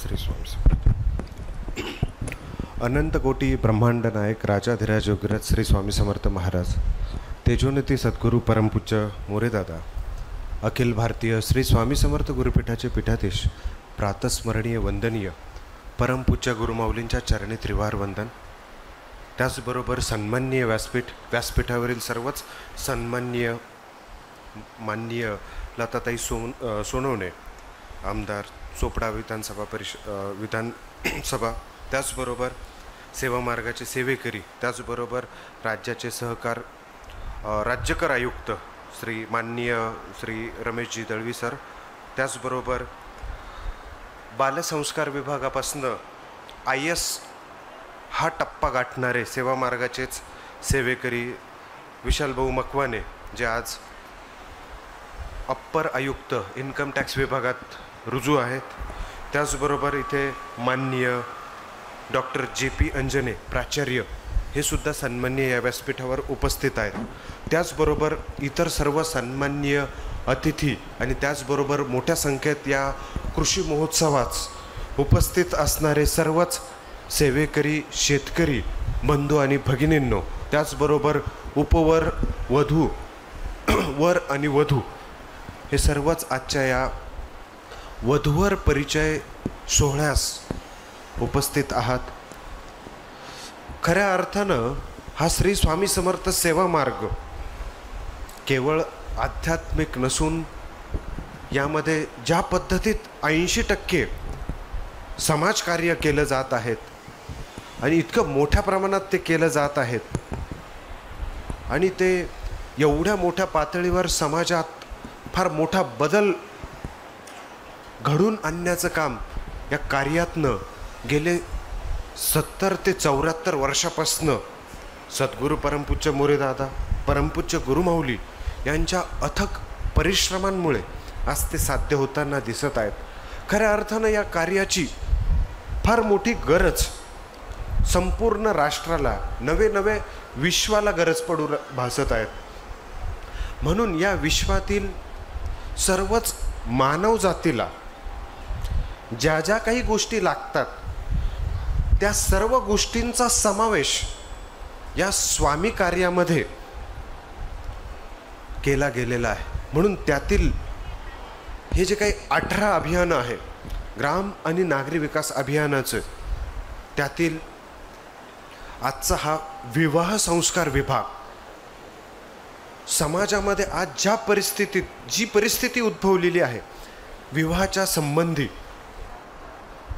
श्री स्वामी समर्थ. अनंत कोटी ब्रह्मांड नायक राजाधिराज योगीराज श्री स्वामी समर्थ महाराज, तेजोनिती सद्गुरू परमपूज्य मोरेदादा, अखिल भारतीय श्री स्वामी समर्थ गुरुपीठाचे पीठाधीश, प्रातस्मरणीय वंदनीय परमपूज्य गुरुमाऊलींच्या चरणी त्रिवार वंदन. त्याचबरोबर सन्माननीय व्यासपीठावरील सर्वच सन्माननीय माननीय लताताई सोनवणे, आमदार चोपडा विधानसभा, त्याचबरोबर सेवा मार्गाचे सेवेकरी, त्याचबरोबर राज्याचे राज्यकर आयुक्त माननीय श्री रमेशजी दळवी सर, त्याचबरोबर बालसंस्कार विभागापासून IS हा टप्पा गाठणारे सेवा मार्गाचेच सेवेकरी विशालभाऊ मकवाने, जे आज अप्पर आयुक्त इन्कम टॅक्स विभागात रुजू आहेत. त्याचबरोबर इथे माननीय डॉक्टर JP अंजने प्राचार्य हे सुद्धा सन्माननीय या व्यासपीठावर उपस्थित आहेत. त्याचबरोबर इतर सर्व सन्माननीय अतिथी आणि त्याचबरोबर मोठ्या संख्येत या कृषी महोत्सवात उपस्थित असणारे सर्वच सेवेकरी, शेतकरी बंधू आणि भगिनींनो, त्याचबरोबर उपवर वधू वर आणि वधू हे सर्वच आजच्या या वधूवर परिचय सोहळ्यास उपस्थित आहात. खऱ्या अर्थानं हा श्री स्वामी समर्थ सेवा मार्ग केवळ आध्यात्मिक नसून यामध्ये ज्या पद्धतीत 80% समाजकार्य केलं जात आहेत आणि इतकं मोठ्या प्रमाणात ते केलं जात आहेत आणि ते एवढ्या मोठ्या पातळीवर समाजात फार मोठा बदल घडून आणण्याचं काम या कार्यातनं गेले 70 ते 74 वर्षापासनं सद्गुरू परमपूज्य मोरेदादा, परमपूज्य गुरुमाऊली यांच्या अथक परिश्रमांमुळे आज ते साध्य होताना दिसत आहेत. खऱ्या अर्थानं या कार्याची फार मोठी गरज संपूर्ण राष्ट्राला, नवे विश्वाला गरज पडू भासत आहेत. म्हणून या विश्वातील सर्वच मानव जातीला ज्या ज्या काही गोष्टी लागतात त्या सर्व गोष्टींचा समावेश या स्वामी कार्यामध्ये केला गेलेला आहे. म्हणून त्यातील हे जे काही 18 अभियानं आहे ग्राम आणि नागरी विकास अभियानाचं, त्यातील आजचा हा विवाह संस्कार विभाग समाजामध्ये आज जी परिस्थिती उद्भवलेली आहे, विवाहाच्या संबंधी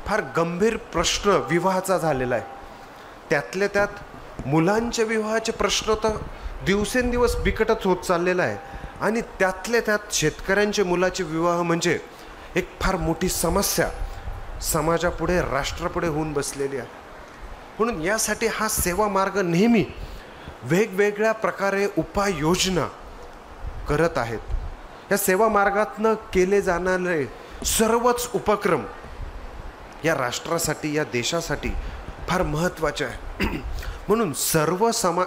फार गंभीर प्रश्न विवाहाचा झालेला आहे. त्यातल्या त्यात मुलांच्या विवाहाचे प्रश्न तर दिवसेंदिवस बिकटच होत चाललेला आहे आणि त्यातल्या त्यात शेतकऱ्यांचे मुलाचे विवाह म्हणजे एक फार मोठी समस्या समाजापुढे, राष्ट्रापुढे होऊन बसलेली आहे. म्हणून यासाठी हा सेवा मार्ग नेहमी वेगवेगळ्या प्रकारे उपाययोजना करत आहेत. या सेवा मार्गातनं केले जाणारे सर्वच उपक्रम या राष्ट्रासाठी, या देशासाठी फार महत्त्वाचे आहे. म्हणून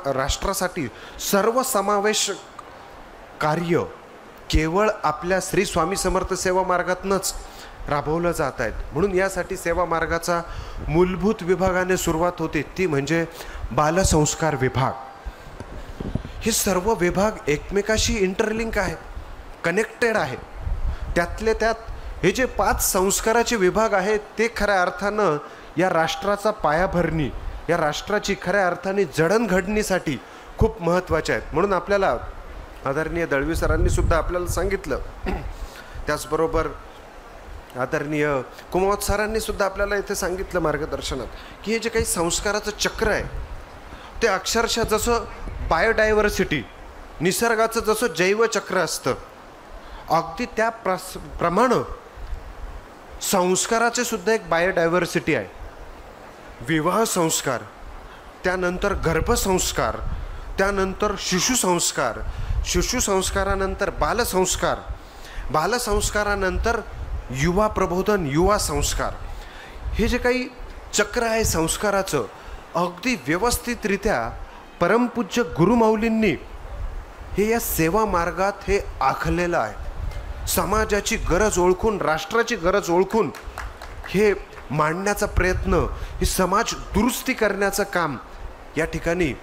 राष्ट्रासाठी सर्वसमावेशक कार्य केवळ आपल्या श्री स्वामी समर्थ सेवा मार्गातूनच राबवलं जात आहेत. म्हणून यासाठी सेवा मार्गाचा मूलभूत विभागाने सुरुवात होते, ती म्हणजे बालसंस्कार विभाग. हे सर्व विभाग एकमेकाशी इंटरलिंक आहे, कनेक्टेड आहे. त्यातले त्यात हे जे 5 संस्काराचे विभाग आहेत ते खऱ्या अर्थानं या राष्ट्राचा पायाभरणी, या राष्ट्राची खऱ्या अर्थाने जडणघडणीसाठी खूप महत्त्वाचे आहेत. म्हणून आपल्याला आदरणीय दळवी सरांनी सुद्धा आपल्याला सांगितलं, त्याचबरोबर आदरणीय कुमावत सरांनी सुद्धा आपल्याला इथे सांगितलं मार्गदर्शनात, की हे जे काही संस्काराचं चक्र आहे ते अक्षरशः जसं बायोडायव्हर्सिटी, निसर्गाचं जसं जैवचक्र असतं, अगदी त्या प्रमाणे संस्काराचे सुद्धा एक बायोडायव्हर्सिटी आहे. विवाह संस्कार, त्यानंतर गर्भसंस्कार, त्यानंतर शिशुसंस्कार, शिशुसंस्कारानंतर बालसंस्कार, बालसंस्कारानंतर युवा प्रबोधन, युवा संस्कार. हे जे काही चक्र आहे संस्काराचं, अगदी व्यवस्थितरित्या परमपूज्य गुरुमाऊलींनी हे या सेवा मार्गात हे आखलेलं आहे. समाजाची गरज ओळखून, राष्ट्राची गरज ओळखून हे मांडण्याचा प्रयत्न, ही समाज दुरुस्ती करण्याचं काम या ठिकाणी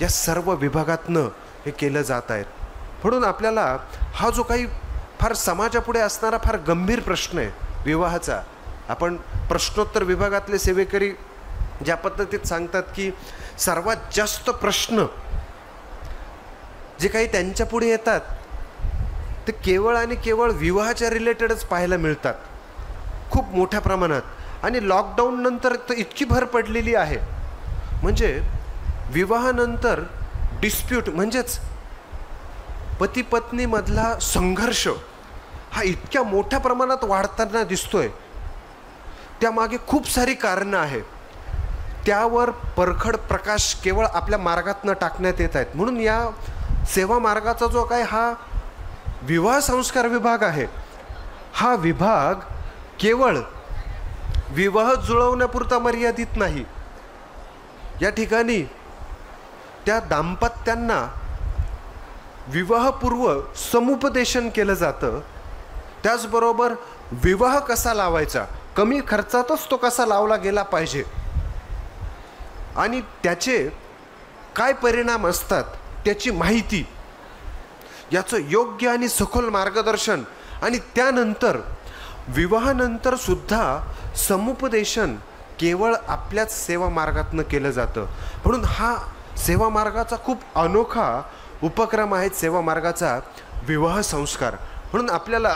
या सर्व विभागातनं हे केलं जात आहेत. म्हणून आपल्याला हा जो काही फार समाजापुढे असणारा फार गंभीर प्रश्न आहे विवाहाचा, आपण प्रश्नोत्तर विभागातले सेवेकरी ज्या पद्धतीत सांगतात की सर्वात जास्त प्रश्न जे काही त्यांच्या पुढे येतात ते केवळ आणि केवळ विवाहाच्या रिलेटेडच पाहायला मिळतात खूप मोठ्या प्रमाणात. आणि लॉकडाऊन नंतर तर इतकी भर पडलेली आहे, म्हणजे विवाहानंतर डिस्प्यूट म्हणजेच पती पत्नीमधला संघर्ष हा इतक्या मोठ्या प्रमाणात वाढताना दिसतोय. त्यामागे खूप सारी कारणं आहेत, त्यावर परखड प्रकाश केवळ आपल्या मार्गातनं टाकण्यात येत आहेत. म्हणून या सेवा मार्गाचा जो काय हा विवाह संस्कार विभाग आहे, हा विभाग केवळ विवाह जुळवण्यापुरता मर्यादित नाही. या ठिकाणी त्या दाम्पत्यांना विवाहपूर्व समुपदेशन केलं जातं. त्याचबरोबर विवाह कसा लावायचा, कमी खर्चातच तो कसा लावला गेला पाहिजे आणि त्याचे काय परिणाम असतात त्याची माहिती, याचं योग्य आणि सखोल मार्गदर्शन, आणि त्यानंतर विवाहानंतर सुद्धा समुपदेशन केवळ आपल्याच सेवा मार्गातनं केलं जातं. म्हणून हा सेवा मार्गाचा खूप अनोखा उपक्रम आहे, सेवा मार्गाचा विवाह संस्कार. म्हणून आपल्याला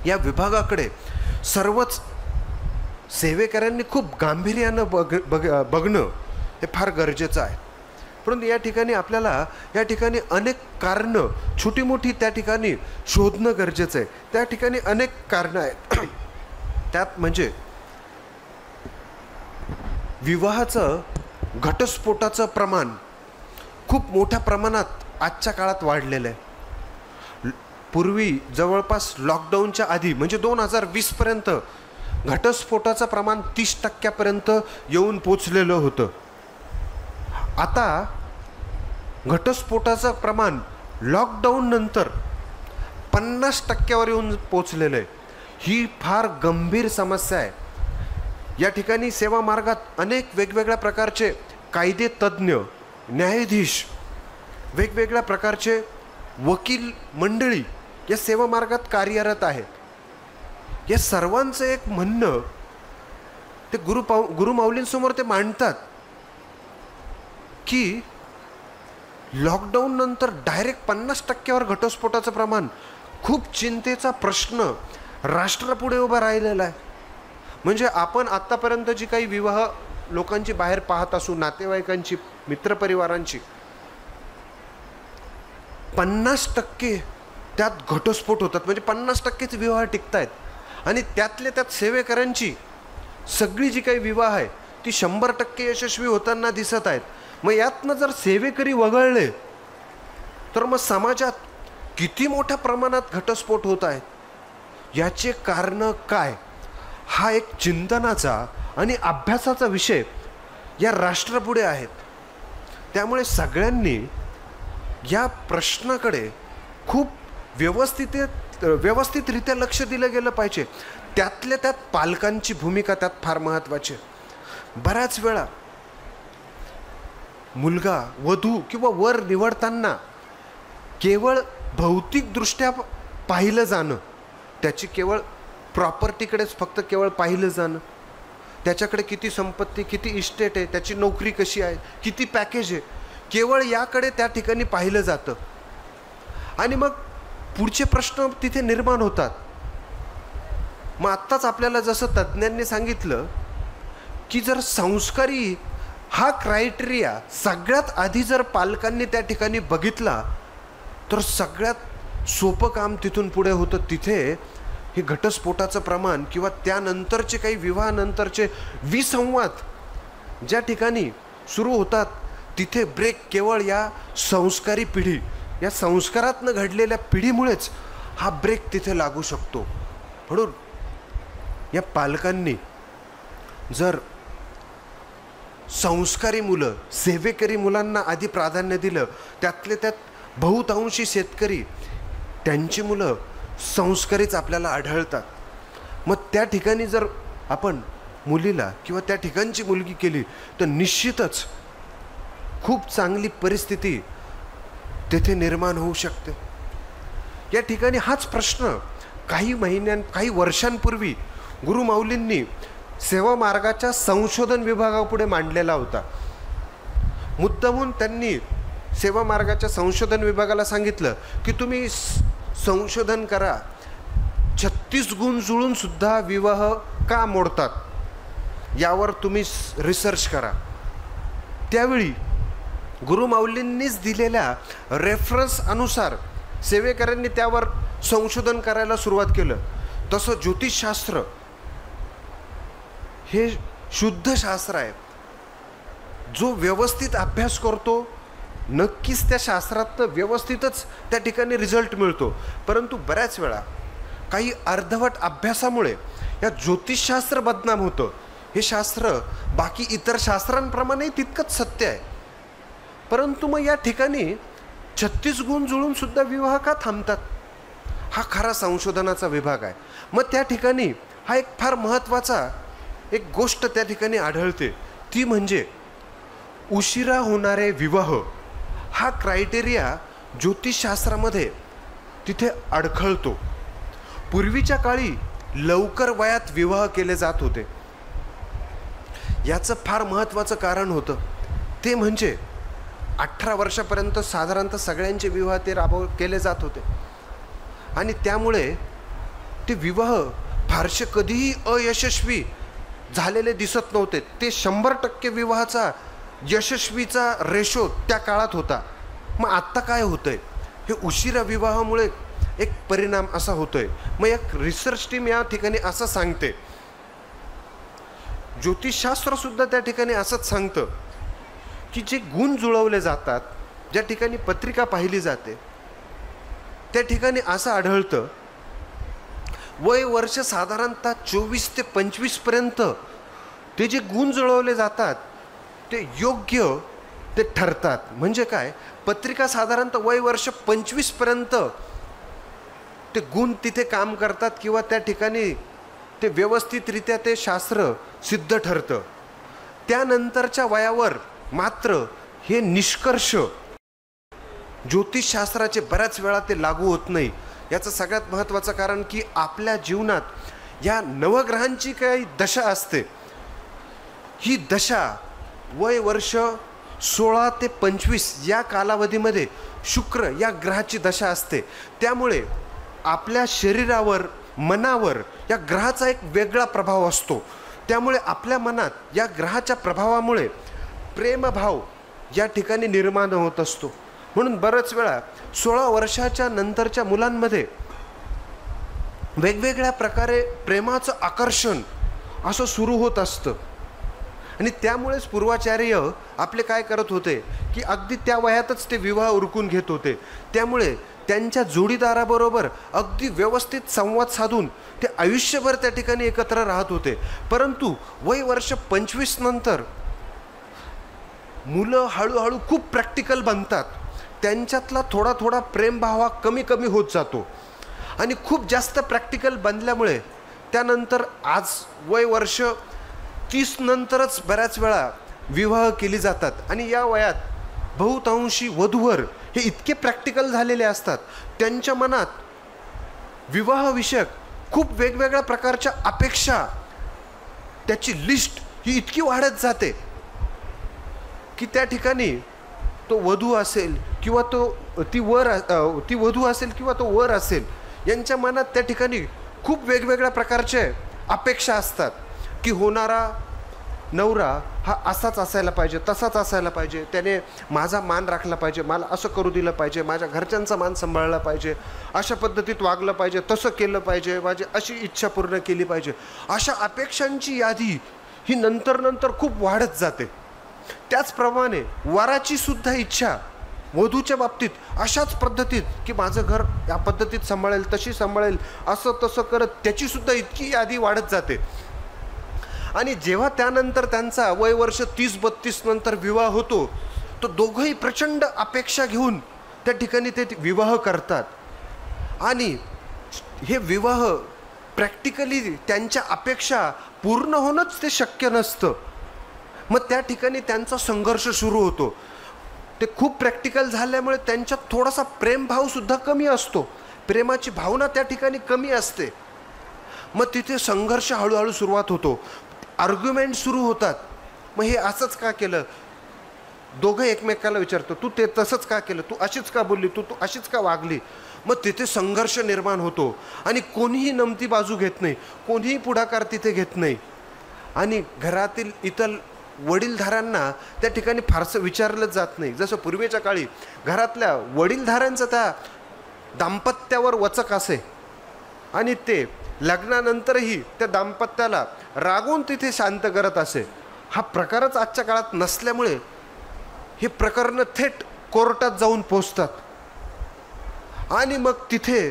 या विभागाकडे सर्वच सेवेकऱ्यांनी खूप गांभीर्यानं बघणं हे फार गरजेचं आहे. परंतु या ठिकाणी आपल्याला या ठिकाणी अनेक कारणं छोटी मोठी त्या ठिकाणी शोधणं गरजेचं आहे. त्या ठिकाणी अनेक कारणं आहेत. त्यात म्हणजे विवाहाचं घटस्फोटाचं प्रमाण खूप मोठ्या प्रमाणात आजच्या काळात वाढलेलं आहे. पूर्वी जवळपास लॉकडाऊनच्या आधी म्हणजे 2020पर्यंत घटस्फोटाचं प्रमाण 30% येऊन पोचलेलं होतं. आता घटस्फोटाचं प्रमाण लॉकडाऊन नंतर 50% येऊन पोचलेलं आहे. ही फार गंभीर समस्या आहे. या ठिकाणी सेवा मार्गात अनेक वेगवेगळ्या प्रकारचे कायदे तज्ज्ञ, न्यायाधीश, वेगवेगळ्या प्रकारचे वकील मंडळी या सेवा मार्गात कार्यरत आहेत. या सर्वांचं एक म्हणणं ते गुरुमाऊलींसमोर ते मांडतात की लॉकडाऊन नंतर डायरेक्ट 50%वर घटस्फोटाचं प्रमाण खूप चिंतेचा प्रश्न राष्ट्रापुढे उभा राहिलेला आहे. म्हणजे आपण आत्तापर्यंत जी काही विवाह लोकांची बाहेर पाहत असू, नातेवाईकांची, मित्रपरिवारांची, 50% त्यात घटस्फोट होतात. म्हणजे 50%च विवाह टिकतायत. आणि त्यातल्या त्यात सेवेकऱ्यांची सगळी जी काही विवाह आहे ती 100% यशस्वी होताना दिसत आहेत. मग यातनं जर सेवेकरी वगळले तर मग समाजात किती मोठ्या प्रमाणात घटस्फोट होत आहेत, याचे कारण काय, हा एक चिंतनाचा आणि अभ्यासाचा विषय या राष्ट्रापुढे आहेत. त्यामुळे सगळ्यांनी या प्रश्नाकडे खूप व्यवस्थितरित्या लक्ष दिलं गेलं पाहिजे. त्यातल्या त्यात पालकांची भूमिका त्यात फार महत्त्वाची. बऱ्याच वेळा मुलगा, वधू किंवा वर निवडताना केवळ भौतिकदृष्ट्या पाहिलं जाणं, त्याची केवळ प्रॉपर्टीकडेच फक्त केवळ पाहिलं जाणं, त्याच्याकडे किती संपत्ती, किती इस्टेट आहे, त्याची नोकरी कशी आहे, किती पॅकेज आहे, केवळ याकडे त्या ठिकाणी पाहिलं जातं. आणि मग पुढचे प्रश्न तिथे निर्माण होतात. मग आत्ताच आपल्याला जसं तज्ज्ञांनी सांगितलं की जर संस्कारी हा क्रायटेरिया सगळ्यात आधी जर पालकांनी त्या ठिकाणी बघितला तर सगळ्यात सोपं काम तिथून पुढे होतं. तिथे हे घटस्फोटाचं प्रमाण किंवा त्यानंतरचे काही विवाहानंतरचे विसंवाद ज्या ठिकाणी सुरू होतात तिथे ब्रेक केवळ या संस्कारी पिढी, या संस्कारातनं घडलेल्या पिढीमुळेच हा ब्रेक तिथे लागू शकतो. म्हणून या पालकांनी जर संस्कारी मुलं, सेवेकरी मुलांना आधी प्राधान्य दिलं, त्यातले त्यात बहुतांशी शेतकरी, त्यांची मुलं संस्कारीच आपल्याला आढळतात. मग त्या ठिकाणी जर आपण मुलीला किंवा त्या ठिकाणची मुलगी केली तर निश्चितच खूप चांगली परिस्थिती तेथे निर्माण होऊ शकते. या ठिकाणी हाच प्रश्न काही वर्षांपूर्वी गुरुमाऊलींनी सेवा मार्गाच्या संशोधन विभागापुढे मांडलेला होता. मुद्दामून त्यांनी सेवा मार्गाच्या संशोधन विभागाला सांगितलं की तुम्ही संशोधन करा, 36 गुण जुळून सुद्धा विवाह का मोडतात यावर तुम्ही रिसर्च करा. त्यावेळी गुरुमाऊलींनीच दिलेल्या रेफरन्स अनुसार सेवेकरांनी त्यावर संशोधन करायला सुरुवात केलं. तसं ज्योतिषशास्त्र हे शुद्ध शास्त्र आहे. जो व्यवस्थित अभ्यास करतो नक्कीच त्या शास्त्रात व्यवस्थितच त्या ठिकाणी रिझल्ट मिळतो. परंतु बऱ्याच वेळा काही अर्धवट अभ्यासामुळे या ज्योतिषशास्त्र बदनाम होतं. हे शास्त्र बाकी इतर शास्त्रांप्रमाणे तितकंच सत्य आहे. परंतु मग या ठिकाणी 36 गुण जुळून सुद्धा विवाह का थांबतात? हा खरा संशोधनाचा विभाग आहे. मग त्या ठिकाणी हा एक फार महत्त्वाचा एक गोष्ट त्या ठिकाणी आढळते, ती म्हणजे उशिरा होणारे विवाह हा क्रायटेरिया ज्योतिषशास्त्रामध्ये तिथे अडखळतो. पूर्वीच्या काळी लवकर वयात विवाह केले जात होते. याचं फार महत्त्वाचं कारण होतं, ते म्हणजे 18 वर्षापर्यंत साधारणतः सगळ्यांचे विवाह ते केले जात होते. आणि त्यामुळे ते विवाह फारसे कधीही अयशस्वी झालेले दिसत नव्हते. ते 100% विवाहाचा यशस्वीचा रेशो त्या काळात होता. मग आत्ता काय होतंय? हे उशिरा विवाहामुळे एक परिणाम असा होतोय. मग एक रिसर्च टीम या ठिकाणी असं सांगते, ज्योतिषशास्त्रसुद्धा त्या ठिकाणी असंच सांगतं की जे गुण जुळवले जातात, ज्या ठिकाणी पत्रिका पाहिली जाते त्या ठिकाणी असं आढळतं, वय वर्ष साधारणतः 24 ते 25 पर्यंत ते जे गुण जुळवले जातात ते योग्य ते ठरतात. म्हणजे काय, पत्रिका साधारणतः वय वर्ष 25 पर्यंत ते गुण तिथे काम करतात किंवा त्या ठिकाणी ते व्यवस्थितरित्या ते शास्त्र सिद्ध ठरतं. त्यानंतरच्या वयावर मात्र हे निष्कर्ष ज्योतिषशास्त्राचे बऱ्याच वेळा ते लागू होत नाही. याचं सगळ्यात महत्त्वाचं कारण की आपल्या जीवनात या नवग्रहांची काही दशा असते. ही दशा वय वर्ष 16 ते 25 या कालावधीमध्ये शुक्र या ग्रहाची दशा असते. त्यामुळे आपल्या शरीरावर, मनावर या ग्रहाचा एक वेगळा प्रभाव असतो. त्यामुळे आपल्या मनात या ग्रहाच्या प्रभावामुळे प्रेमभाव या ठिकाणी निर्माण होत असतो. म्हणून बऱ्याच वेळा 16 वर्षाच्या नंतरच्या मुलांमध्ये वेगवेगळ्या प्रकारे प्रेमाचं आकर्षण असं सुरू होत असतं. आणि त्यामुळेच पूर्वाचार्य आपले काय करत होते की अगदी त्या वयातच ते विवाह उरकून घेत होते. त्यामुळे त्यांच्या जोडीदाराबरोबर अगदी व्यवस्थित संवाद साधून ते आयुष्यभर त्या ठिकाणी एकत्र राहत होते. परंतु वय वर्ष 25 नंतर मुलं हळूहळू खूप प्रॅक्टिकल बनतात. त्यांच्यातला थोडा थोडा प्रेमभाव हा कमी कमी होत जातो. आणि खूप जास्त प्रॅक्टिकल बनल्यामुळे त्यानंतर आज वय वर्ष 30 नंतरच बऱ्याच वेळा विवाह केली जातात. आणि या वयात बहुतांशी वधूवर हे इतके प्रॅक्टिकल झालेले असतात, त्यांच्या मनात विवाहविषयक खूप वेगवेगळ्या प्रकारच्या अपेक्षा, त्याची लिस्ट ही इतकी वाढत जाते की त्या ठिकाणी तो वधू असेल किंवा ती वधू असेल किंवा तो वर असेल, यांच्या मनात त्या ठिकाणी खूप वेगवेगळ्या प्रकारचे अपेक्षा असतात की होणारा नवरा हा असाच असायला पाहिजे, तसाच असायला पाहिजे, त्याने माझा मान राखला पाहिजे, मला असं करू दिलं पाहिजे, माझ्या घरच्यांचा मान सांभाळला पाहिजे, अशा पद्धतीत वागलं पाहिजे, तसं केलं पाहिजे, माझी अशी इच्छा पूर्ण केली पाहिजे. अशा अपेक्षांची यादी ही नंतर खूप वाढत जाते. त्याचप्रमाणे वराची सुद्धा इच्छा वधूच्या बाबतीत अशाच पद्धतीत की माझं घर या पद्धतीत सांभाळेल, तशी सांभाळेल, असं तसं करत त्याची सुद्धा इतकी यादी वाढत जाते. आणि जेव्हा त्यानंतर त्यांचा वय वर्ष 30-32 नंतर विवाह होतो, तो दोघंही प्रचंड अपेक्षा घेऊन त्या ठिकाणी ते विवाह करतात. आणि हे विवाह प्रॅक्टिकली त्यांच्या अपेक्षा पूर्ण होणंच ते शक्य नसतं. मग त्या ठिकाणी त्यांचा संघर्ष सुरू होतो. ते खूप प्रॅक्टिकल झाल्यामुळे त्यांच्यात थोडासा प्रेमभावसुद्धा कमी असतो, प्रेमाची भावना त्या ठिकाणी कमी असते. मग तिथे संघर्ष हळूहळू सुरुवात होतो, आर्ग्युमेंट सुरू होतात. मग हे असंच का केलं, दोघं एकमेकाला विचारतो, तू ते तसंच का केलं, तू अशीच का बोलली, तू अशीच का वागली. मग तिथे संघर्ष निर्माण होतो आणि कोणीही नमती बाजू घेत नाही, कोणीही पुढाकार तिथे घेत नाही. आणि घरातील इतर वडीलधाऱ्यांना त्या ठिकाणी फारसं विचारलंच जात नाही. जसं पूर्वीच्या काळी घरातल्या वडीलधाऱ्यांचं त्या दाम्पत्यावर वचक असे आणि ते लग्नानंतरही त्या दाम्पत्याला रागवून तिथे शांत करत असे. हा प्रकारच आजच्या काळात नसल्यामुळे हे प्रकरणं थेट कोर्टात जाऊन पोचतात आणि मग तिथे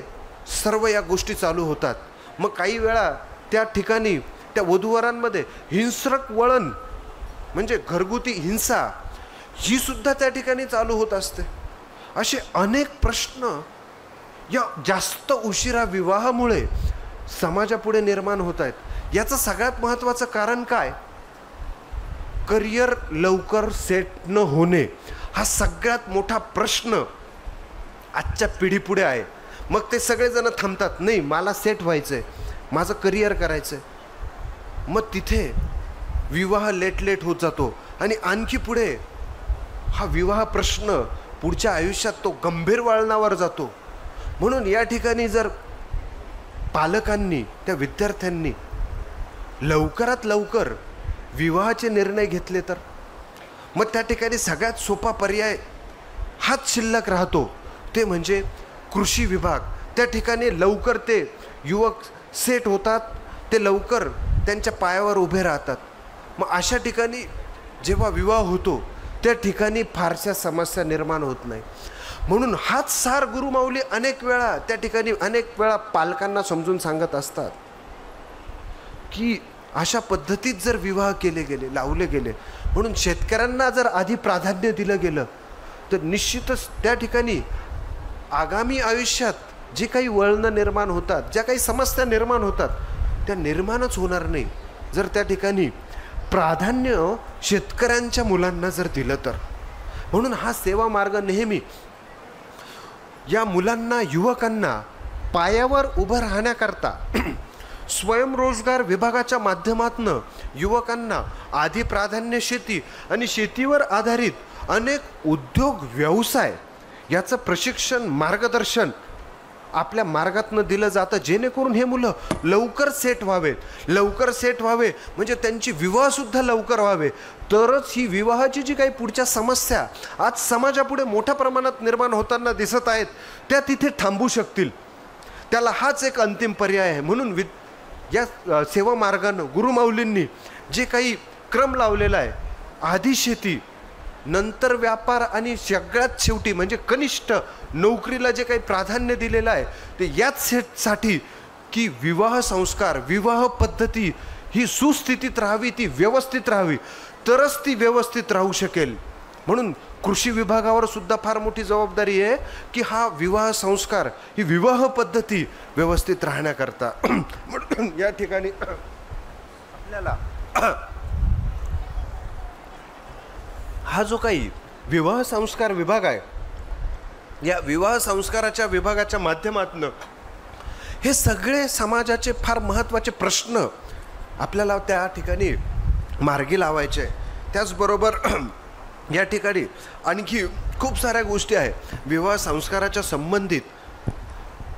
सर्व या गोष्टी चालू होतात. मग काही वेळा त्या ठिकाणी त्या वधूवरांमध्ये हिंसक वळण म्हणजे घरगुती हिंसा ही सुद्धा त्या ठिकाणी चालू होत असते. असे अनेक प्रश्न या जास्त उशिरा विवाहामुळे समाजापुढे निर्माण होत आहेत. याचं सगळ्यात महत्त्वाचं कारण काय, करिअर लवकर सेट न होणे हा सगळ्यात मोठा प्रश्न आजच्या पिढीपुढे आहे. मग ते सगळेजण थांबतात, नाही मला सेट व्हायचं आहे, माझं करिअर करायचं आहे. मग तिथे विवाह लेट होत जातो आणि आणखी पुढे हा विवाह प्रश्न पुढच्या आयुष्यात तो गंभीर वळणावर जातो. म्हणून या ठिकाणी जर पालकांनी त्या विद्यार्थ्यांनी लवकरात लवकर विवाहाचे निर्णय घेतले तर मग त्या ठिकाणी सगळ्यात सोपा पर्याय हाच शिल्लक राहतो, ते म्हणजे कृषी विभाग. त्या ठिकाणी लवकर ते युवक सेट होतात, ते लवकर त्यांच्या पायावर उभे राहतात. मग अशा ठिकाणी जेव्हा विवाह होतो त्या ठिकाणी फारशा समस्या निर्माण होत नाही. म्हणून हाच सार गुरुमाऊली अनेक वेळा पालकांना समजून सांगत असतात की अशा पद्धतीत जर विवाह केले गेले, लावले गेले, म्हणून शेतकऱ्यांना जर आधी प्राधान्य दिलं गेलं तर निश्चितच त्या ठिकाणी आगामी आयुष्यात जे काही वळणं निर्माण होतात, ज्या काही समस्या निर्माण होतात त्या निर्माणच होणार नाही जर त्या ठिकाणी प्राधान्य शेतकऱ्यांच्या मुलांना जर दिलं तर. म्हणून हा सेवा मार्ग नेहमी या मुलांना, युवकांना पायावर उभं राहण्याकरता स्वयंरोजगार विभागाच्या माध्यमातून युवकांना आधी प्राधान्य शेती आणि शेतीवर आधारित अनेक उद्योग व्यवसाय याचं प्रशिक्षण, मार्गदर्शन आपल्या मार्गातनं दिलं जातं, जेणेकरून हे मुलं लवकर सेट व्हावे म्हणजे त्यांची विवाहसुद्धा लवकर व्हावे. तरच ही विवाहाची जी काही पुढच्या समस्या आज समाजापुढे मोठ्या प्रमाणात निर्माण होताना दिसत आहेत त्या तिथे थांबू शकतील. त्याला हाच एक अंतिम पर्याय आहे. म्हणून या सेवा मार्गानं गुरुमाऊलींनी जे काही क्रम लावलेला आहे, आधी शेती, नंतर व्यापार आणि सगळ्यात शेवटी म्हणजे कनिष्ठ नोकरीला जे काही प्राधान्य दिलेलं आहे ते याच सेटसाठी की विवाह संस्कार, विवाह पद्धती ही सुस्थितीत राहावी, ती व्यवस्थित राहावी, तरच ती व्यवस्थित राहू शकेल. म्हणून कृषी विभागावर सुद्धा फार मोठी जबाबदारी आहे की हा विवाह संस्कार, ही विवाह पद्धती व्यवस्थित राहण्याकरता. म्हणून या ठिकाणी आपल्याला हा जो काही विवाह संस्कार विभाग आहे, या विवाह संस्काराच्या विभागाच्या माध्यमातून हे सगळे समाजाचे फार महत्त्वाचे प्रश्न आपल्याला त्या ठिकाणी मार्गी लावायचे. त्याचबरोबर या ठिकाणी आणखी खूप साऱ्या गोष्टी आहेत विवाह संस्काराच्या संबंधित.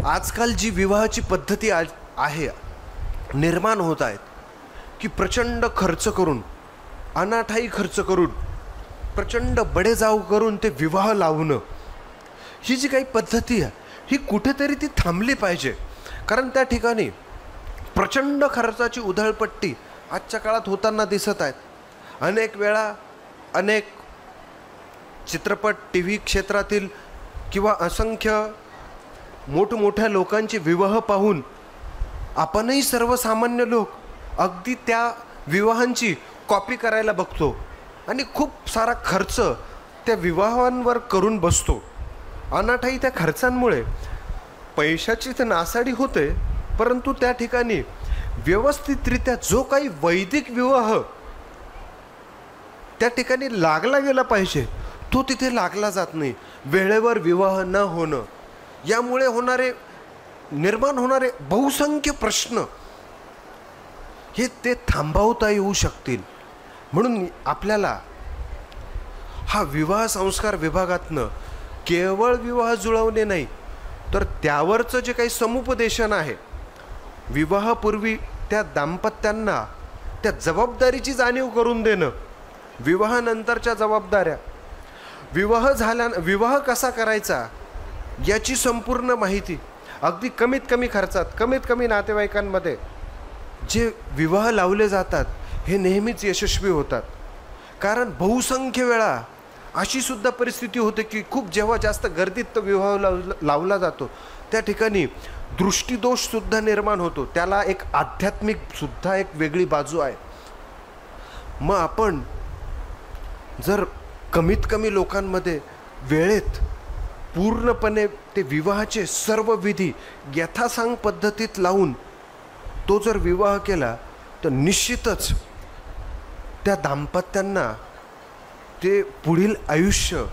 आजकाल जी विवाहाची पद्धती आहे निर्माण होत आहेत की प्रचंड खर्च करून, अनाठाई खर्च करून, प्रचंड बडेजाव करून ते विवाह लावणं, ही जी काही पद्धती आहे ही कुठेतरी ती थांबली पाहिजे. कारण त्या ठिकाणी प्रचंड खर्चाची उधळपट्टी आजच्या काळात होताना दिसत आहेत. अनेक वेळा अनेक चित्रपट, टी व्ही क्षेत्रातील किंवा असंख्य मोठमोठ्या लोकांचे विवाह पाहून आपणही सर्वसामान्य लोक अगदी त्या विवाहांची कॉपी करायला बघतो आणि खूप सारा खर्च त्या विवाहांवर करून बसतो. अनाठाई त्या खर्चांमुळे पैशाची तर नासाडी होते, परंतु त्या ठिकाणी व्यवस्थितरित्या जो काही वैदिक विवाह त्या ठिकाणी लागला गेला पाहिजे तो तिथे लागला जात नाही. वेळेवर विवाह न होणं, यामुळे निर्माण होणारे बहुसंख्य प्रश्न हे ते थांबवता येऊ शकतील. म्हणून आपल्याला हा विवाह संस्कार विभागातनं केवळ विवाह जुळवणे नाही, तर त्यावरचं जे काही समुपदेशन आहे, विवाहापूर्वी त्या दाम्पत्यांना त्या जबाबदारीची जाणीव करून देणं, विवाहानंतरच्या जबाबदाऱ्या, विवाह कसा करायचा याची संपूर्ण माहिती, अगदी कमीत कमी खर्चात, कमीत कमी नातेवाईकांमध्ये जे विवाह लावले जातात हे नेहमीच यशस्वी होतात. कारण बहुसंख्य वेळा अशी सुद्धा परिस्थिती होते की जेव्हा जास्त गर्दीत विवाह लावला जातो त्या ठिकाणी दृष्टीदोषसुद्धा निर्माण होतो. त्याला एक आध्यात्मिकसुद्धा एक वेगळी बाजू आहे. मग आपण जर कमीत कमी लोकांमध्ये वेळेत पूर्णपणे ते विवाहाचे सर्व विधी यथासांग पद्धतीत लावून तो जर विवाह केला तर निश्चितच त्या दाम्पत्यांना ते पुढील आयुष्य,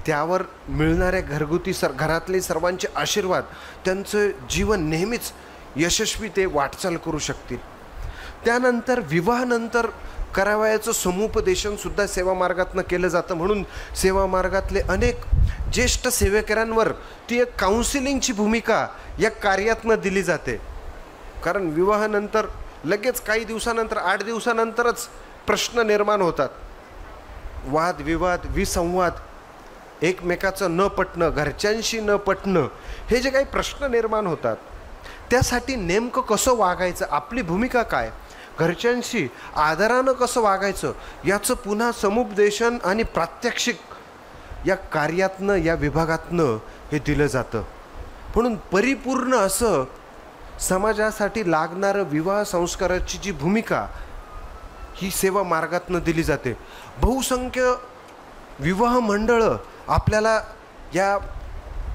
त्यावर मिळणाऱ्या घरगुती घरातले सर्वांचे आशीर्वाद, त्यांचं जीवन नेहमीच यशस्वी ते वाटचाल करू शकतील. त्यानंतर विवाहानंतर करावयाचं समुपदेशनसुद्धा सेवा मार्गातनं केलं जातं. म्हणून सेवा मार्गातले अनेक ज्येष्ठ सेवेकऱ्यांवर ती एक काउन्सिलिंगची भूमिका या कार्यातनं दिली जाते. कारण विवाहानंतर लगेच काही दिवसानंतर, 8 दिवसानंतरच प्रश्न निर्माण होतात. वादविवाद, विसंवाद, एकमेकाचं न पटणं, घरच्यांशी न पटणं, हे जे काही प्रश्न निर्माण होतात त्यासाठी नेमकं कसं वागायचं, आपली भूमिका काय, घरच्यांशी आदरानं कसं वागायचं, याचं पुन्हा समुपदेशन आणि प्रात्यक्षिक या कार्यातनं, या विभागातनं हे दिलं जातं. म्हणून परिपूर्ण असं समाजासाठी लागणारं विवाह संस्काराची जी भूमिका ही सेवा मार्गातनं दिली जाते. बहुसंख्य विवाह मंडळं आपल्याला या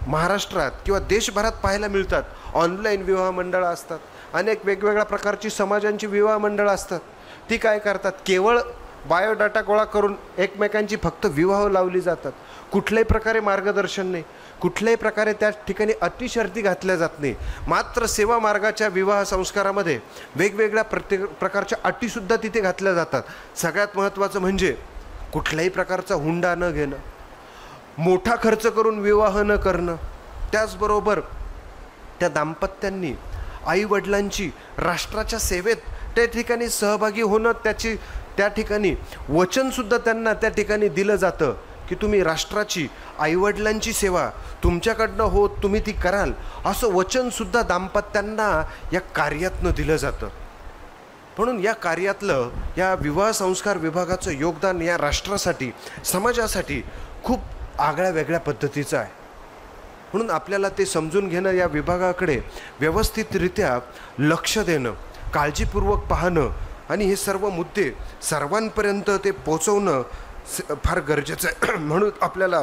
महाराष्ट्रात किंवा देशभरात पाहायला मिळतात. ऑनलाईन विवाह मंडळं असतात, अनेक वेगवेगळ्या प्रकारची समाजांची विवाह मंडळं असतात. ती काय करतात, केवळ बायोडाटा गोळा करून एकमेकांची फक्त विवाह लावली जातात. कुठल्याही प्रकारे मार्गदर्शन नाही, कुठल्याही प्रकारे त्या ठिकाणी अटीशर्ती घातल्या जात नाही. मात्र सेवा मार्गाच्या विवाह संस्कारामध्ये वेगवेगळ्या प्रकारच्या अटीसुद्धा तिथे घातल्या जातात. सगळ्यात महत्त्वाचं म्हणजे कुठल्याही प्रकारचा हुंडा न घेणं, मोठा खर्च करून विवाह न करणं, त्याचबरोबर त्या दाम्पत्यांनी आईवडिलांची राष्ट्राच्या सेवेत त्या ठिकाणी सहभागी होणं, त्या ठिकाणी वचनसुद्धा त्यांना त्या ठिकाणी दिलं जातं की तुम्ही राष्ट्राची, आईवडिलांची सेवा तुमच्याकडनं होत तुम्ही ती कराल, असं वचनसुद्धा दाम्पत्यांना या कार्यातनं दिलं जातं. म्हणून या कार्यातलं, या विवाह संस्कार विभागाचं योगदान या राष्ट्रासाठी, समाजासाठी खूप आगळ्या वेगळ्या पद्धतीचं आहे. म्हणून आपल्याला ते समजून घेणं, या विभागाकडे व्यवस्थितरित्या लक्ष देणं, काळजीपूर्वक पाहणं आणि हे सर्व मुद्दे सर्वांपर्यंत ते पोचवणं फार गरजेचं आहे. म्हणून आपल्याला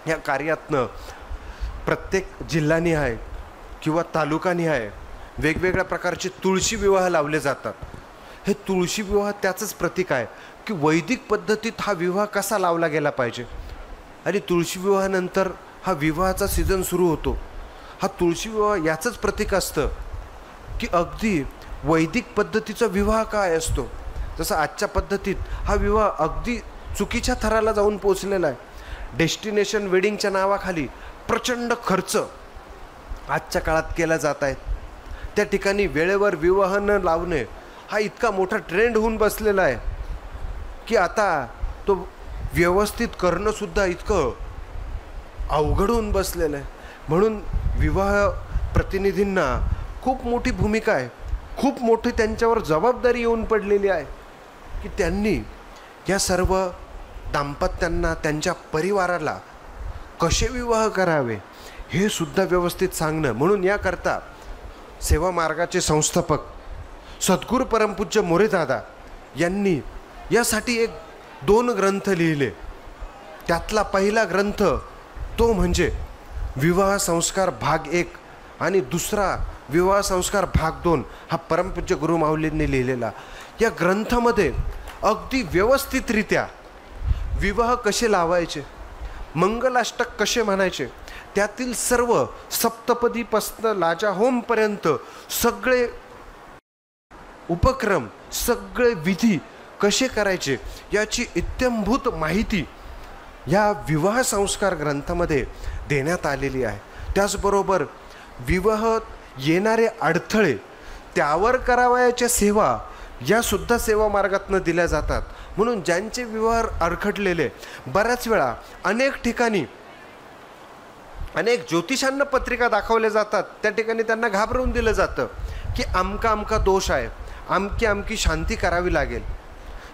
या कार्यातनं प्रत्येक जिल्हानिहाय किंवा तालुकानिहाय वेगवेगळ्या प्रकारचे तुळशी विवाह लावले जातात. हे तुळशी विवाह त्याचंच प्रतीक आहे की वैदिक पद्धतीत हा विवाह कसा लावला गेला पाहिजे. आणि तुळशी विवाहानंतर हा विवाहाचा सीझन सुरू होतो. हा तुळशी विवाह याचंच प्रतीक असतं की अगदी वैदिक पद्धतीचा विवाह काय असतो. जसं आजच्या पद्धतीत हा विवाह अगदी चुकीच्या थराला जाऊन पोचलेला आहे. डेस्टिनेशन वेडिंगच्या नावाखाली प्रचंड खर्च आजच्या काळात केला जात आहे. त्या ठिकाणी वेळेवर विवाह न लावणे हा इतका मोठा ट्रेंड होऊन बसलेला आहे की आता तो व्यवस्थित करणंसुद्धा इतकं अवघड होऊन बसलेलं आहे. म्हणून विवाह प्रतिनिधींना खूप मोठी भूमिका आहे, खूप मोठी त्यांच्यावर जबाबदारी येऊन पडलेली आहे की त्यांनी या सर्व दाम्पत्यांना, त्यांच्या परिवाराला कसे विवाह करावे हे सुद्धा व्यवस्थित सांगणं. म्हणून याकरता सेवा मार्गाचे संस्थापक सद्गुरू परमपूज्य मोरेदादा यांनी यासाठी 2 ग्रंथ लिहिले. त्यातला पहिला ग्रंथ तो म्हणजे विवाह संस्कार भाग 1 आणि दुसरा विवाह संस्कार भाग 2 हा परमपूज्य गुरु माऊलींनी लिहिलेला. या ग्रंथामध्ये अगदी व्यवस्थितरित्या विवाह कसे लावायचे, मंगलाष्टक कसे म्हणायचे, त्यातील सर्व सप्तपदीपासून लाजा होमपर्यंत सगळे उपक्रम, सगळे विधी कसे करायचे याची इत्थंभूत माहिती या विवाह संस्कार ग्रंथामध्ये देण्यात आलेली आहे. त्याचबरोबर विवाहात येणारे अडथळे, त्यावर करावयाच्या सेवा या सुद्धा सेवा मार्गातून दिल्या जातात. म्हणून ज्यांचे विवाह अडखडलेले, बऱ्याच वेळा अनेक ठिकाणी अनेक ज्योतिषांना पत्रिका दाखवल्या जातात, त्या ठिकाणी त्यांना घाबरवून दिलं जातं की अमका अमका दोष आहे, अमकी अमकी शांती करावी लागेल.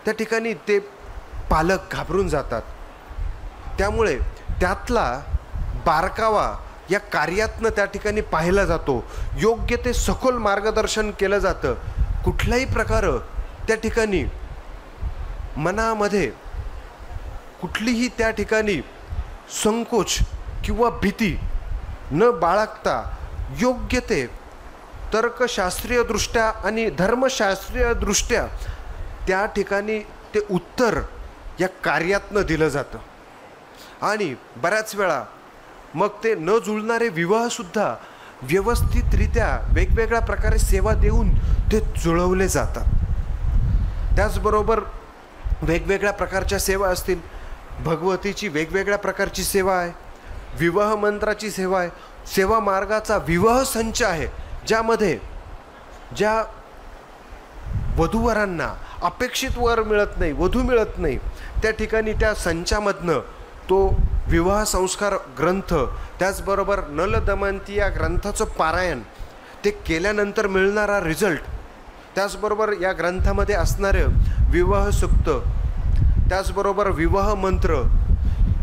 त्या ठिकाणी ते पालक घाबरून जातात. त्यामुळे त्यातला बारकावा या कार्यातनं त्या ठिकाणी पाहिला जातो. योग्य ते सखोल मार्गदर्शन केलं जातं. कुठल्याही प्रकार त्या ठिकाणी मनामध्ये कुठलीही त्या ठिकाणी संकोच किंवा भीती न बाळगता योग्य ते तर्कशास्त्रीयदृष्ट्या आणि धर्मशास्त्रीयदृष्ट्या त्या ठिकाणी ते उत्तर या कार्यातनं दिलं जातं. आणि बऱ्याच वेळा मग ते न जुळणारे विवाहसुद्धा व्यवस्थितरित्या वेगवेगळ्या प्रकारे सेवा देऊन ते जुळवले जातात. त्याचबरोबर वेगवेगळ्या प्रकारच्या सेवा असतील. भगवतीची वेगवेगळ्या प्रकारची सेवा आहे, विवाह मंत्राची सेवा आहे, सेवा मार्गाचा विवाह संच आहे, ज्यामध्ये ज्या वधूवरांना अपेक्षित वर मिळत नाही, वधू मिळत नाही, त्या ठिकाणी त्या संचामधनं तो विवाह संस्कार ग्रंथ, त्याचबरोबर नल दमयंती या ग्रंथाचं पारायण, ते केल्यानंतर मिळणारा रिझल्ट, त्याचबरोबर या ग्रंथामध्ये असणारं विवाह सुक्त, त्याचबरोबर विवाह मंत्र,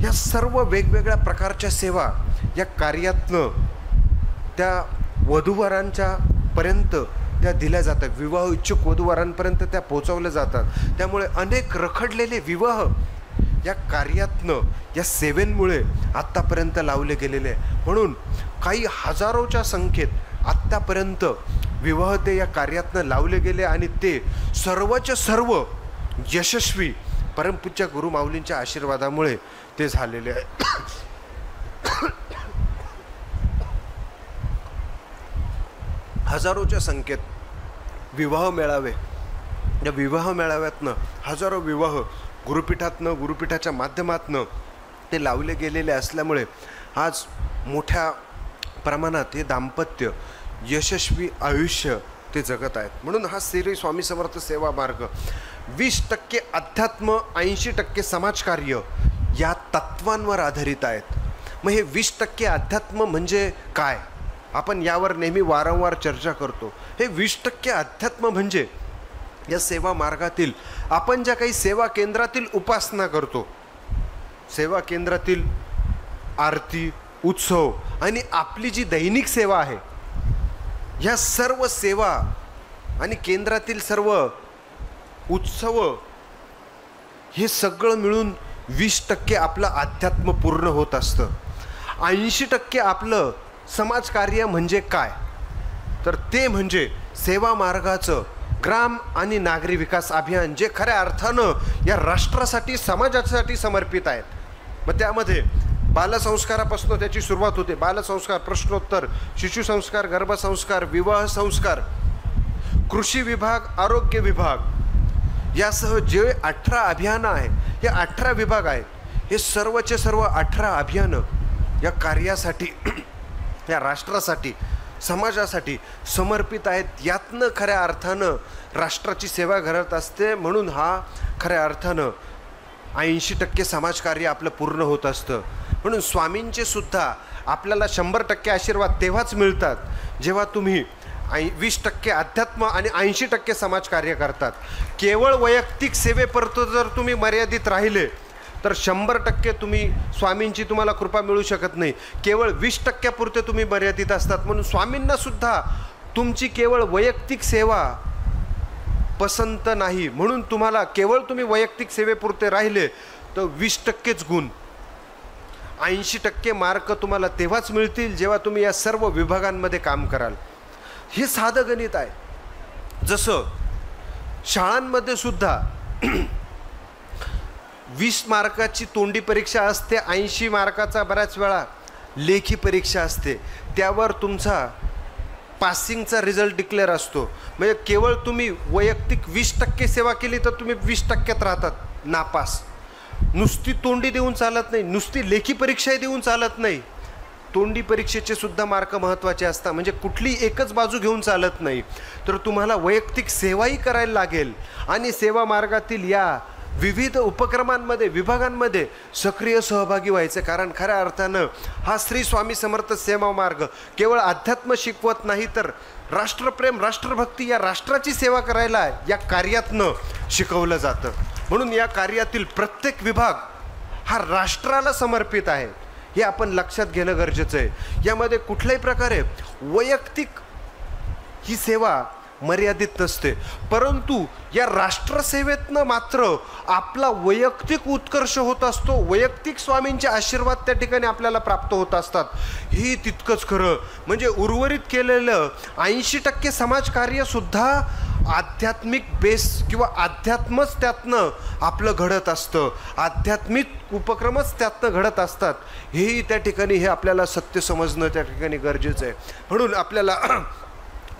या सर्व वेगवेगळ्या प्रकारच्या सेवा या कार्यातनं त्या वधूवरांच्या पर्यंत त्या दिल्या जातात. विवाह इच्छुक वधूवरांपर्यंत त्या पोचवल्या जातात. त्यामुळे अनेक रखडलेले विवाह या कार्यातनं, या सेवेंमुळे आत्तापर्यंत लावले गेलेले आहे. म्हणून काही हजारोच्या संख्येत आत्तापर्यंत विवाह ते या कार्यातनं लावले गेले आणि ते सर्वच्या सर्व यशस्वी परमपूज्य गुरु माऊलींच्या आशीर्वादामुळे ते झालेले आहे. हजारोच्या संख्येत विवाह मेळावे, या विवाह मेळाव्यातनं हजारो विवाह गुरुपीठातनं, गुरुपीठाच्या माध्यमातनं ते लावले गेलेले असल्यामुळे आज मोठ्या प्रमाणात हे दाम्पत्य यशस्वी आयुष्य ते जगत आहेत. म्हणून हा श्री स्वामी समर्थ सेवा मार्ग 20% अध्यात्म, 80% समाजकार्य या तत्वांवर आधारित आहेत. मग हे 20% अध्यात्म म्हणजे काय, आपण यावर नेहमी वारंवार चर्चा करतो. हे 20% अध्यात्म म्हणजे या सेवा मार्गातील आपण ज्या काही सेवा केंद्रातील उपासना करतो, सेवा केंद्रातील आरती, उत्सव आणि आपली जी दैनिक सेवा आहे, ह्या सर्व सेवा आणि केंद्रातील सर्व उत्सव, हे सगळं मिळून 20% आपलं अध्यात्म पूर्ण होत असतं. 80% आपलं समाजकार्य म्हणजे काय, तर ते म्हणजे सेवा मार्गाचं ग्राम आणि नागरी विकास अभियान, जे खऱ्या अर्थानं या राष्ट्रासाठी, समाजासाठी समर्पित आहेत. मग त्यामध्ये बालसंस्कारापासून त्याची सुरुवात होते. बालसंस्कार, प्रश्नोत्तर, शिशुसंस्कार, गर्भसंस्कार, विवाह संस्कार, कृषी विभाग, आरोग्य विभाग यासह जे 18 अभियानं आहे, हे 18 विभाग आहेत. हे सर्वचे सर्व 18 अभियानं या कार्यासाठी, या राष्ट्रासाठी, समाजासाठी समर्पित आहेत. यातनं खऱ्या अर्थानं राष्ट्राची सेवा घडत असते. म्हणून हा खऱ्या अर्थानं 80% समाजकार्य आपलं पूर्ण होत असतं. म्हणून स्वामींचे सुद्धा आपल्याला 100% आशीर्वाद तेव्हाच मिळतात जेव्हा तुम्ही 20% अध्यात्म आणि 80% समाजकार्य करतात. केवळ वैयक्तिक सेवेपुरतं जर तुम्ही मर्यादित राहिले तर 100% तुम्ही स्वामींची तुम्हाला कृपा मिळू शकत नाही. केवळ 20% पुरते तुम्ही मर्यादित असतात. म्हणून स्वामींना सुद्धा तुमची केवळ वैयक्तिक सेवा पसंत नाही. म्हणून तुम्हाला केवळ तुम्ही वैयक्तिक सेवेपुरते राहिले तर 20%च गुण, 80% मार्क तुम्हाला तेव्हाच मिळतील जेव्हा तुम्ही या सर्व विभागांमध्ये काम कराल. हे साधं गणित आहे. जसं शाळांमध्ये सुद्धा 20 मार्काची तोंडी परीक्षा असते, 80 मार्काचा बऱ्याच वेळा लेखी परीक्षा असते. त्यावर तुमचा पासिंगचा रिझल्ट डिक्लेअर असतो. म्हणजे केवळ तुम्ही वैयक्तिक 20% सेवा केली तर तुम्ही 20% राहतात नापास. नुसती तोंडी देऊन चालत नाही, नुसती लेखी परीक्षाही देऊन चालत नाही. तोंडी परीक्षेचे सुद्धा मार्क महत्त्वाचे असतात. म्हणजे कुठली एकच बाजू घेऊन चालत नाही, तर तुम्हाला वैयक्तिक सेवाही करायला लागेल आणि सेवा मार्गातील या विविध उपक्रमांमध्ये विभागांमध्ये सक्रिय सहभागी व्हायचे. कारण खऱ्या अर्थानं हा श्री स्वामी समर्थ सेवा मार्ग केवळ अध्यात्म शिकवत नाही, तर राष्ट्रप्रेम राष्ट्रभक्ती या राष्ट्राची सेवा करायला या कार्यातनं शिकवलं जातं. म्हणून या कार्यातील प्रत्येक विभाग हा राष्ट्राला समर्पित आहे, हे आपण लक्षात घेणं गरजेचं आहे. यामध्ये कुठल्याही प्रकारे वैयक्तिक ही सेवा मर्यादित नसते, परंतु या राष्ट्रसेवेतनं मात्र आपला वैयक्तिक उत्कर्ष होत असतो. वैयक्तिक स्वामींचे आशीर्वाद त्या ठिकाणी आपल्याला प्राप्त होत असतात. हे तितकंच खरं. म्हणजे उर्वरित केलेलं 80% समाजकार्यसुद्धा आध्यात्मिक बेस किंवा अध्यात्मच त्यातनं आपलं घडत असतं, आध्यात्मिक उपक्रमच त्यातनं घडत असतात. हेही त्या ठिकाणी हे आपल्याला सत्य समजणं त्या ठिकाणी गरजेचं आहे. म्हणून आपल्याला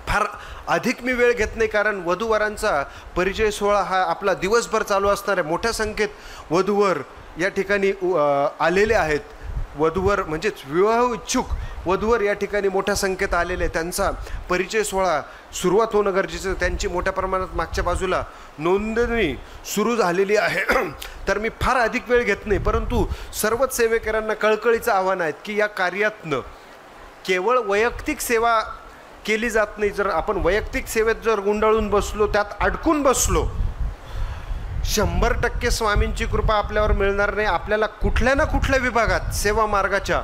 फार अधिक मी वेळ घेत नाही, कारण वधूवरांचा परिचय सोहळा हा आपला दिवसभर चालू असणार आहे. मोठ्या संख्येत वधूवर या ठिकाणी आलेले आहेत. वधूवर म्हणजेच विवाह इच्छुक वधूवर या ठिकाणी मोठ्या संख्येत आलेले. त्यांचा परिचय सोहळा सुरुवात होणं गरजेचं. त्यांची मोठ्या प्रमाणात मागच्या बाजूला नोंदणी सुरू झालेली आहे. तर मी फार अधिक वेळ घेत नाही, परंतु सर्वच सेवेकरांना कळकळीचं आव्हान आहे की या कार्यातनं केवळ वैयक्तिक सेवा केली जात नाही. जर आपण वैयक्तिक सेवेत जर गुंडाळून बसलो, त्यात अडकून बसलो, 100% स्वामींची कृपा आपल्यावर मिळणार नाही. आपल्याला कुठल्या ना कुठल्या विभागात सेवा मार्गाच्या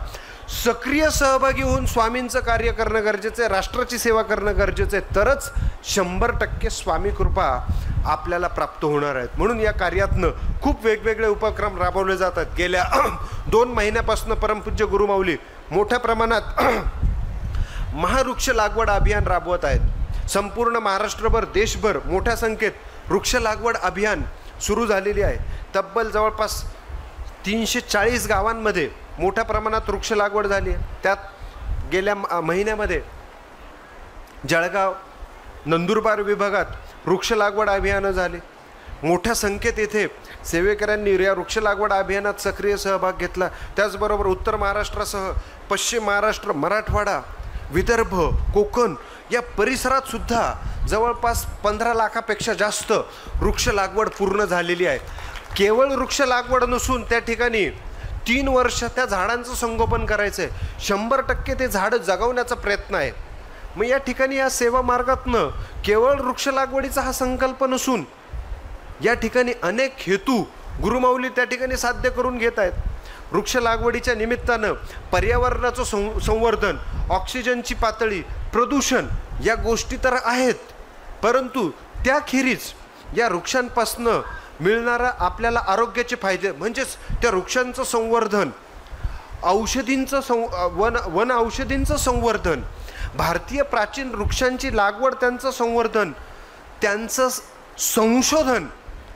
सक्रिय सहभागी होऊन स्वामींचं कार्य करणं गरजेचं आहे, राष्ट्राची सेवा करणं गरजेचं आहे. तरच 100% स्वामी कृपा आपल्याला प्राप्त होणार आहेत. म्हणून या कार्यातनं खूप वेगवेगळे उपक्रम राबवले जातात. गेल्या 2 महिन्यापासून परमपूज्य गुरुमाऊली मोठ्या प्रमाणात महावृक्ष लागवड अभियान राबवत आहेत. संपूर्ण महाराष्ट्रभर देशभर मोठ्या संख्येत वृक्ष लागवड अभियान सुरू झालेली आहे. तब्बल जवळपास 340 गावांमध्ये मोठ्या प्रमाणात वृक्ष लागवड झाली आहे. त्यात गेल्या महिन्यामध्ये जळगाव नंदुरबार विभागात वृक्ष लागवड अभियानं झाली. मोठ्या संख्येत येथे सेवेकरांनी या वृक्ष लागवड अभियानात सक्रिय सहभाग घेतला. त्याचबरोबर उत्तर महाराष्ट्रासह पश्चिम महाराष्ट्र, मराठवाडा, विदर्भ, कोकण या परिसरात सुद्धा जवळपास 15 लाखापेक्षा जास्त वृक्ष लागवड पूर्ण झालेली आहे. केवळ वृक्ष लागवड नसून त्या ठिकाणी 3 वर्ष त्या झाडांचं संगोपन करायचं आहे. 100% ते झाडं जगवण्याचा प्रयत्न आहे. मग या ठिकाणी या सेवा मार्गातनं केवळ वृक्ष लागवडीचा हा संकल्प नसून या ठिकाणी अनेक हेतू गुरुमाऊली त्या ठिकाणी साध्य करून घेत आहेत. वृक्ष लागवडीच्या निमित्तानं पर्यावरणाचं संवर्धन, ऑक्सिजनची पातळी, प्रदूषण या गोष्टी तर आहेत, परंतु त्याखेरीज या वृक्षांपासनं मिळणारा आपल्याला आरोग्याचे फायदे म्हणजेच त्या वृक्षांचं संवर्धन, वन औषधींचं संवर्धन, भारतीय प्राचीन वृक्षांची लागवड, त्यांचं संवर्धन, त्यांचं संशोधन,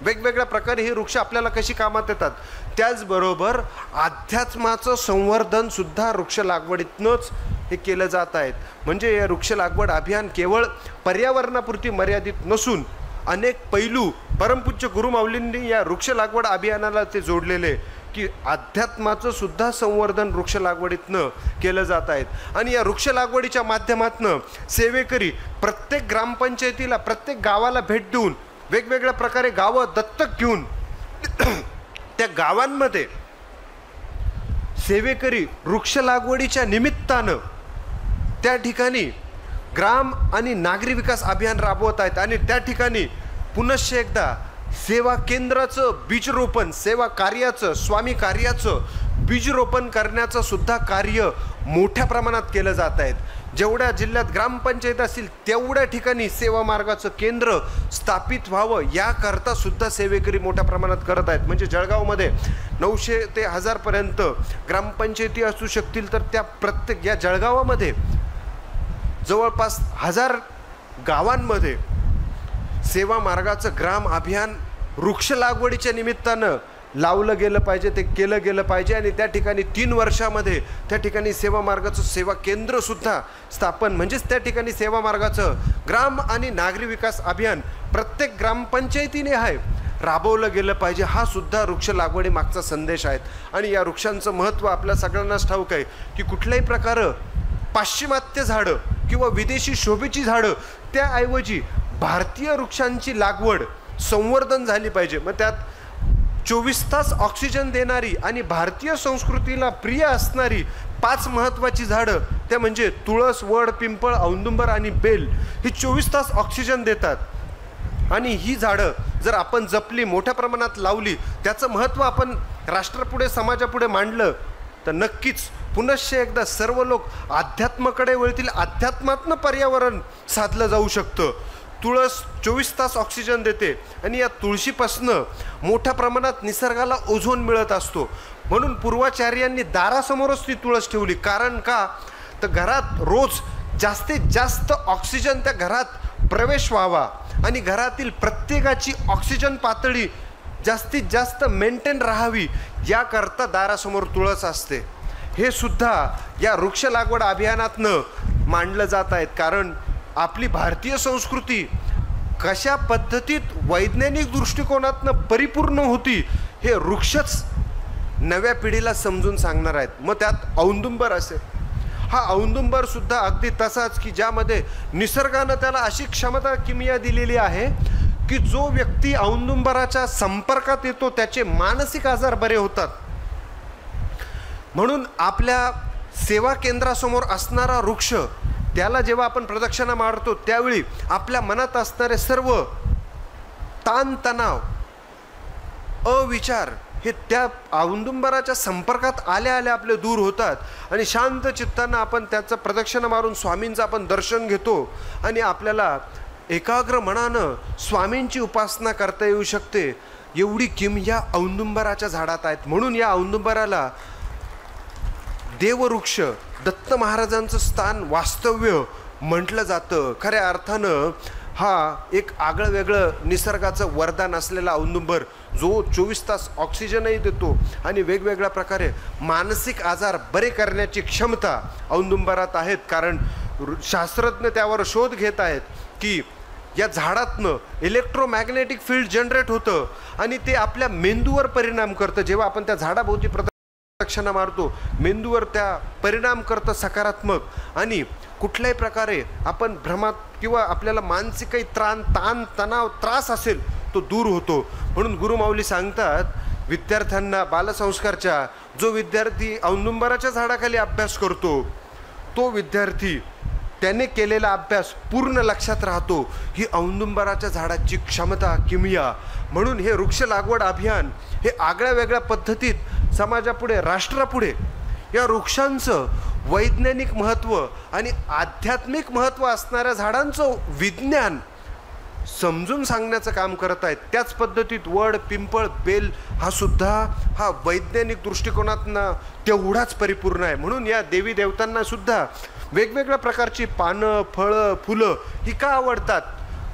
वेगवेगळ्या प्रकारे हे वृक्ष आपल्याला कशी कामात येतात. त्याचबरोबर अध्यात्माचं संवर्धनसुद्धा वृक्ष लागवडीतनंच हे केलं जात आहेत. म्हणजे हे वृक्ष लागवड अभियान केवळ पर्यावरणापुरती मर्यादित नसून अनेक पैलू परमपूज्य गुरुमाऊलींनी या वृक्ष लागवड अभियानाला ते जोडलेले की अध्यात्माचं सुद्धा संवर्धन वृक्ष लागवडीतनं केलं जात आहेत. आणि या वृक्ष लागवडीच्या माध्यमातनं सेवेकरी प्रत्येक ग्रामपंचायतीला, प्रत्येक गावाला भेट देऊन वेगवेगळ्या प्रकारे गावं दत्तक घेऊन त्या गावांमध्ये सेवेकरी वृक्ष लागवडीच्या निमित्तानं त्या ठिकाणी ग्राम आणि नागरी विकास अभियान राबवत आहेत. आणि त्या ठिकाणी पुनश्च एकदा सेवा केंद्राचं बीजरोपण, सेवा कार्याचं, स्वामी कार्याचं बीजरोपण करण्याचं सुद्धा कार्य मोठ्या प्रमाणात केलं जात आहेत. जेवढ्या जिल्ह्यात ग्रामपंचायत असतील तेवढ्या ठिकाणी सेवा मार्गाचं केंद्र स्थापित व्हावं याकरता सुद्धा सेवेकरी मोठ्या प्रमाणात करत आहेत. म्हणजे जळगावमध्ये 900 ते 1000 पर्यंत ग्रामपंचायती असू शकतील, तर त्या प्रत्येक या जळगावामध्ये जवळपास 1000 गावांमध्ये सेवा मार्गाचं ग्राम अभियान वृक्ष लागवडीच्या निमित्तानं लावलं गेलं पाहिजे, ते केलं गेलं पाहिजे. आणि त्या ठिकाणी 3 वर्षामध्ये त्या ठिकाणी सेवा मार्गाचं सेवा केंद्रसुद्धा स्थापन, म्हणजेच त्या ठिकाणी सेवा मार्गाचं ग्राम आणि नागरी विकास अभियान प्रत्येक ग्रामपंचायतीने आहे राबवलं गेलं पाहिजे. हा सुद्धा वृक्ष लागवडी मागचा संदेश आहे. आणि या वृक्षांचं महत्त्व आपल्या सगळ्यांनाच ठाऊक आहे की कुठल्याही प्रकारे पाश्चिमात्य झाडं किंवा विदेशी शोभेची झाडं त्याऐवजी भारतीय वृक्षांची लागवड संवर्धन झाली पाहिजे. मग त्यात 24 तास ऑक्सिजन देणारी आणि भारतीय संस्कृतीला प्रिय असणारी 5 महत्त्वाची झाडं, त्या म्हणजे तुळस, वड, पिंपळ, औदुंबर आणि बेल, ही 24 तास ऑक्सिजन देतात. आणि ही झाडं जर आपण जपली, मोठ्या प्रमाणात लावली, त्याचं महत्त्व आपण राष्ट्रापुढे समाजापुढे मांडलं तर नक्कीच पुनश्च एकदा सर्व लोक अध्यात्माकडे वळतील. अध्यात्मातनं पर्यावरण साधलं जाऊ शकतं. तुळस 24 तास ऑक्सिजन देते आणि या तुळशीपासनं मोठ्या प्रमाणात निसर्गाला ओझोन मिळत असतो. म्हणून पूर्वाचार्यांनी दारासमोरच ती तुळस ठेवली. कारण का तर घरात रोज जास्तीत जास्त ऑक्सिजन त्या घरात प्रवेश व्हावा आणि घरातील प्रत्येकाची ऑक्सिजन पातळी जास्तीत जास्त मेंटेन राहावी, याकरता दारासमोर तुळस असते. हे सुद्धा या वृक्ष लागवड अभियानातनं मांडलं जात आहेत. कारण आपली भारतीय संस्कृती कशा पद्धतीत वैज्ञानिक दृष्टिकोनातनं परिपूर्ण होती हे वृक्षच नव्या पिढीला समजून सांगणार आहेत. मग त्यात औदुंबर असेल, हा औदुंबर सुद्धा अगदी तसाच की ज्यामध्ये निसर्गानं त्याला अशी क्षमता किमया दिलेली आहे की जो व्यक्ती औदुंबराच्या संपर्कात येतो त्याचे मानसिक आजार बरे होतात. म्हणून आपल्या सेवा केंद्रासमोर असणारा वृक्ष, त्याला जेव्हा आपण प्रदक्षिणा मारतो त्यावेळी आपल्या मनात असणारे सर्व ताणतणाव, अविचार हे त्या औदुंबराच्या संपर्कात आल्या आल्या आपले दूर होतात. आणि शांत चित्तानं आपण त्याचं प्रदक्षिणा मारून स्वामींचं आपण दर्शन घेतो आणि आपल्याला एकाग्र मनानं स्वामींची उपासना करता येऊ शकते. एवढी किमया औदुंबराच्या झाडात आहेत. म्हणून या औदुंबराला देववृक्ष, दत्त महाराजांचं स्थान, वास्तव्य म्हटलं जातं. खऱ्या अर्थानं हा एक आगळं वेगळं निसर्गाचं वरदान असलेला औदुंबर जो 24 तास ऑक्सिजनही देतो आणि वेगवेगळ्या प्रकारे मानसिक आजार बरे करण्याची क्षमता औदुंबरात आहेत. कारण शास्त्रज्ञ त्यावर शोध घेत आहेत की या झाडातनं इलेक्ट्रोमॅग्नेटिक फील्ड जनरेट होतं आणि ते आपल्या मेंदूवर परिणाम करतं. जेव्हा आपण त्या झाडाभोवती प्रदक्षिणा मारतो मेंदूवर त्या परिणाम करतं सकारात्मक. आणि कुठल्याही प्रकारे आपण भ्रमात किंवा आपल्याला मानसिक काही ताण तणाव त्रास असेल तो दूर होतो. म्हणून गुरुमाऊली सांगतात विद्यार्थ्यांना बालसंस्कारच्या, जो विद्यार्थी औदुंबराच्या झाडाखाली अभ्यास करतो तो विद्यार्थी त्याने केलेला अभ्यास पूर्ण लक्षात राहतो. ही औदुंबराच्या झाडाची क्षमता, किमया. म्हणून हे वृक्ष लागवड अभियान हे आगळ्या वेगळ्या पद्धतीत समाजापुढे, राष्ट्रापुढे या वृक्षांचं वैज्ञानिक महत्त्व आणि आध्यात्मिक महत्त्व असणाऱ्या झाडांचं विज्ञान समजून सांगण्याचं काम करत आहेत. त्याच पद्धतीत वड, पिंपळ, बेल हा वैज्ञानिक दृष्टिकोनातनं तेवढाच परिपूर्ण आहे. म्हणून या देवी देवतांना सुद्धा वेगवेगळ्या प्रकारची पानं, फळं, फुलं ही का आवडतात?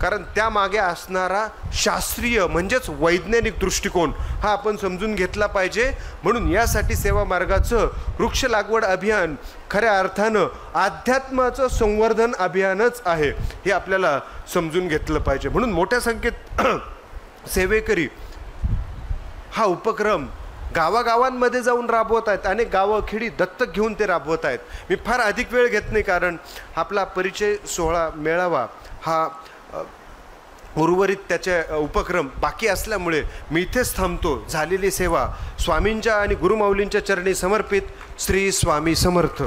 कारण त्यामागे असणारा शास्त्रीय म्हणजेच वैज्ञानिक दृष्टिकोन हा आपण समजून घेतला पाहिजे. म्हणून यासाठी सेवा मार्गाचं वृक्ष लागवड अभियान खऱ्या अर्थानं अध्यात्माचं संवर्धन अभियानच आहे, हे आपल्याला समजून घेतलं पाहिजे. म्हणून मोठ्या संख्येत सेवेकरी हा उपक्रम गावागावांमध्ये जाऊन राबवत आहेत. अनेक गावं खेडी दत्तक घेऊन ते राबवत आहेत. मी फार अधिक वेळ घेत नाही कारण आपला परिचय सोहळा मेळावा हा उर्वरित त्याचे उपक्रम बाकी असल्यामुळे मी इथेच थांबतो. झालेली सेवा स्वामींच्या आणि गुरुमाऊलींच्या चरणी समर्पित. श्री स्वामी समर्थ.